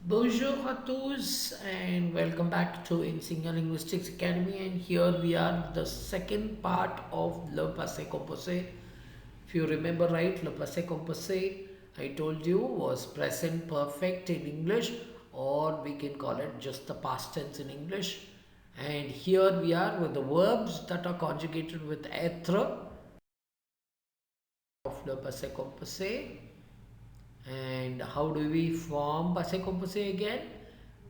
Bonjour à tous and welcome back to Insignia Linguistics Academy, and here we are the second part of Le Passe Compose. If you remember right, Le Passe Compose I told you was present perfect in English, or we can call it just the past tense in English. And here we are with the verbs that are conjugated with etre of Le Passe Compose. And how do we form passé composé again?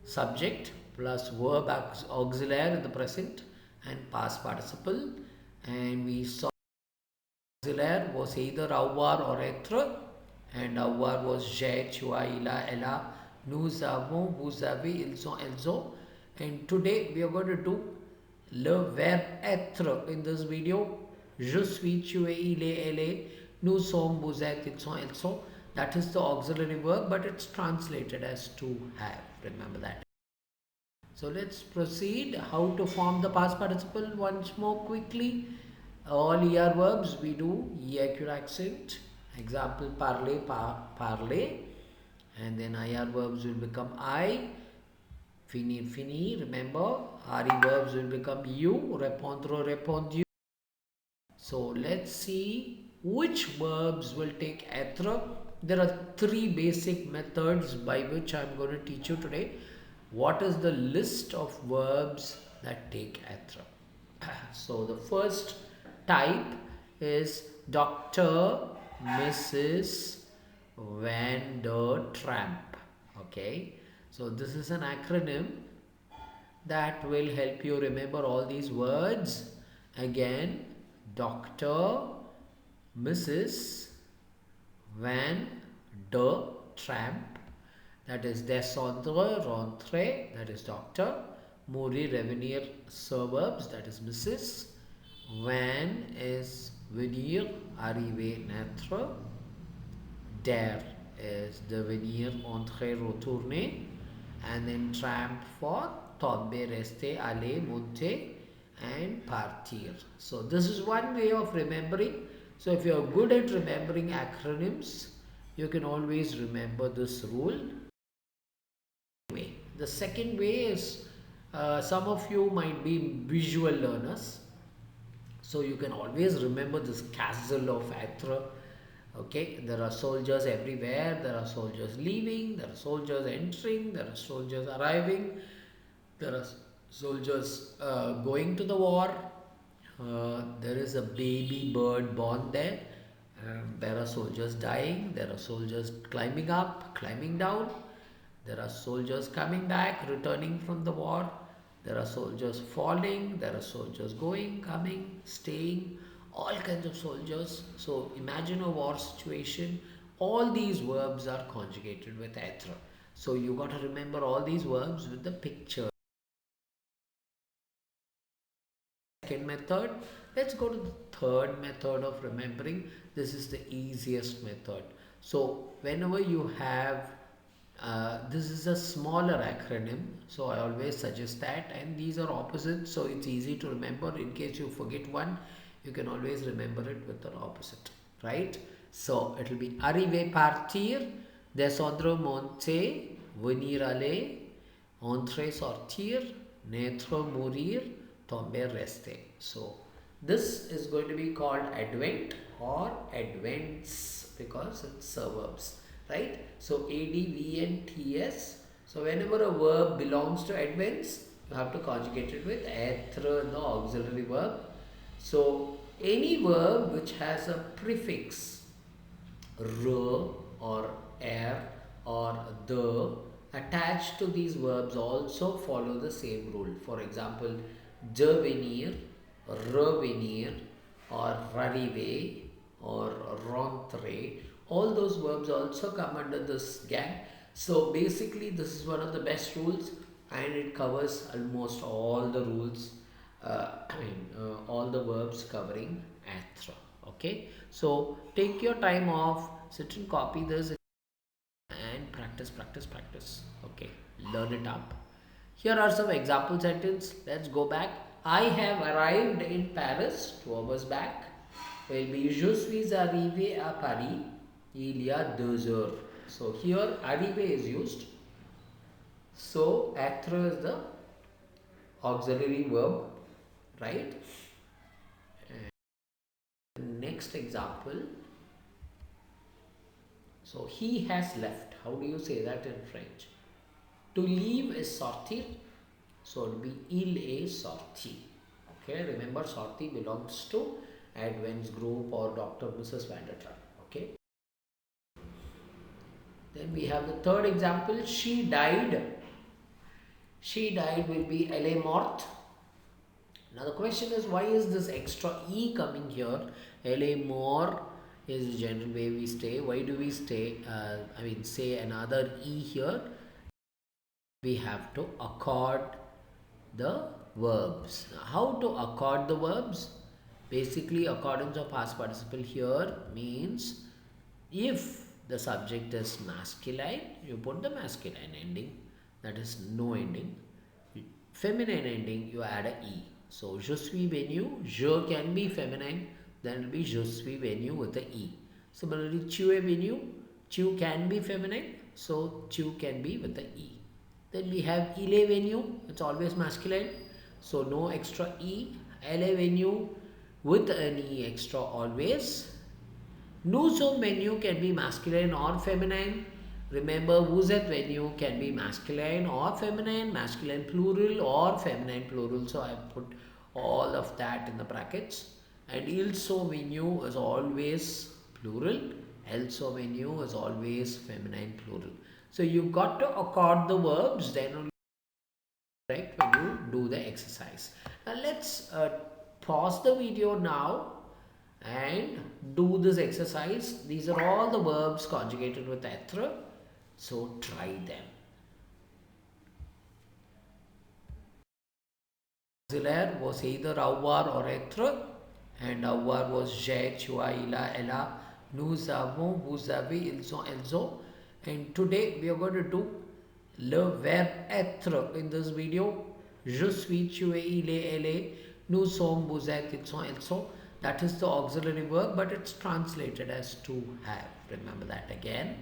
Subject plus verb auxiliary in the present and past participle. And we saw auxiliary was either avoir or etre, and avoir was j'ai, tu as, il a, elle a, nous avons, vous avez, ils ont, elles ont. And today we are going to do le verbe être in this video. Je suis, tu es, il est, elle est, nous sommes, vous êtes, ils sont, elles sont. That is the auxiliary verb, but it's translated as to have. Remember that. So let's proceed. How to form the past participle once more quickly. All ER verbs we do EIQ accent. Example parler, parler. And then IR verbs will become I. Finir, finir. Remember, RE verbs will become you. Répondre, répondu. So let's see which verbs will take etre. There are three basic methods by which I am going to teach you today. What is the list of verbs that take etre? So the first type is Dr. Mrs. Van der Tramp. Okay, so this is an acronym that will help you remember all these words. Again, Dr. Mrs. Van der Tramp, that is descendre, rentrer, that is doctor. Mourir, revenir, suburbs, that is Mrs. Van is venir, arriver, naître. Der is devenir, entrer, retourner. And then tramp for tomber, rester, aller, monter, and partir. So this is one way of remembering. So if you are good at remembering acronyms, you can always remember this rule. The second way is some of you might be visual learners, so you can always remember this castle of etre. Okay, there are soldiers everywhere, there are soldiers leaving, there are soldiers entering, there are soldiers arriving, there are soldiers going to the war. There is a baby bird born there. There are soldiers dying, there are soldiers climbing up, climbing down, there are soldiers coming back, returning from the war, there are soldiers falling, there are soldiers going, coming, staying, all kinds of soldiers. So imagine a war situation. All these verbs are conjugated with etre. So you got to remember all these verbs with the picture. Second method. Let's go to the third method of remembering. This is the easiest method. So whenever you have this is a smaller acronym, so I always suggest that, and these are opposites, so it's easy to remember. In case you forget one, you can always remember it with the opposite, right? So it will be arriver, partir, descendre, monter, venir, aller, entrer, sortir, naître, mourir, tomber, rester. So this is going to be called advent or advents because it's suburbs, right? So advents. So whenever a verb belongs to advents, you have to conjugate it with etre, the auxiliary verb. So any verb which has a prefix r or er or the attached to these verbs also follow the same rule. For example, devenir, revenir, or arriver, or rentrer, all those verbs also come under this gang. So basically this is one of the best rules, and it covers almost all the rules, all the verbs covering etre. Okay, so take your time off, sit and copy this and practice. Okay, learn it up. Here are some example sentences. Let's go back. I have arrived in Paris 2 hours back. Will be je suis arrivé à Paris il y a 2 heures. So here arrivé is used. So etre is the auxiliary verb, right? And next example. So he has left. How do you say that in French? To leave is sortir. So it will be il est sorti. Okay, remember sorti belongs to Advent's group or Dr. Mrs. Vandertrup. Okay. Then we have the third example. She died. She died will be elle est morte. Now the question is, why is this extra e coming here? Elle est mort is the general way we say. Why do we say another e here? We have to accord the verbs. Now, how to accord the verbs? Basically, accordance of past participle here means if the subject is masculine, you put the masculine ending, that is no ending. Feminine ending, you add a e. So, je suis venu, je can be feminine, then it will be je suis venu with the e. Similarly, tu es venu, tu can be feminine, so tu can be with the e. Then we have il est venu, it's always masculine, so no extra e. Elle est venue with an e extra always. Nous sommes venus can be masculine or feminine. Remember, vous êtes venu can be masculine or feminine, masculine plural or feminine plural. So I put all of that in the brackets. And ils sont venus is always plural. Elles sont venus is always feminine plural. So you got to accord the verbs, then only correct when you do the exercise. Now let's pause the video now and do this exercise. These are all the verbs conjugated with etre. So try them. Auxiliary was either avoir or etre, and avoir was j'ai, tu as, il a, elle a, nous avons, vous avez, ils ont, elles ont. And today we are going to do le verbe être in this video. Je suis, tu es, il est, elle est, nous sommes, vous êtes, ils sont, elles sont. That is the auxiliary verb, but it's translated as to have. Remember that again.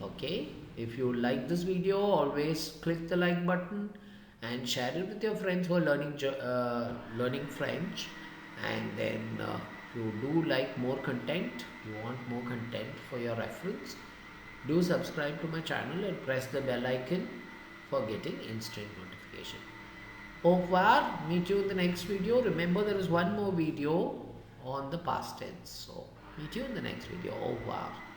Okay, if you like this video, always click the like button and share it with your friends who are learning French. And then if you do like more content, you want more content for your reference, do subscribe to my channel and press the bell icon for getting instant notification. Au revoir, meet you in the next video. Remember, there is one more video on the past tense, so meet you in the next video. Au revoir.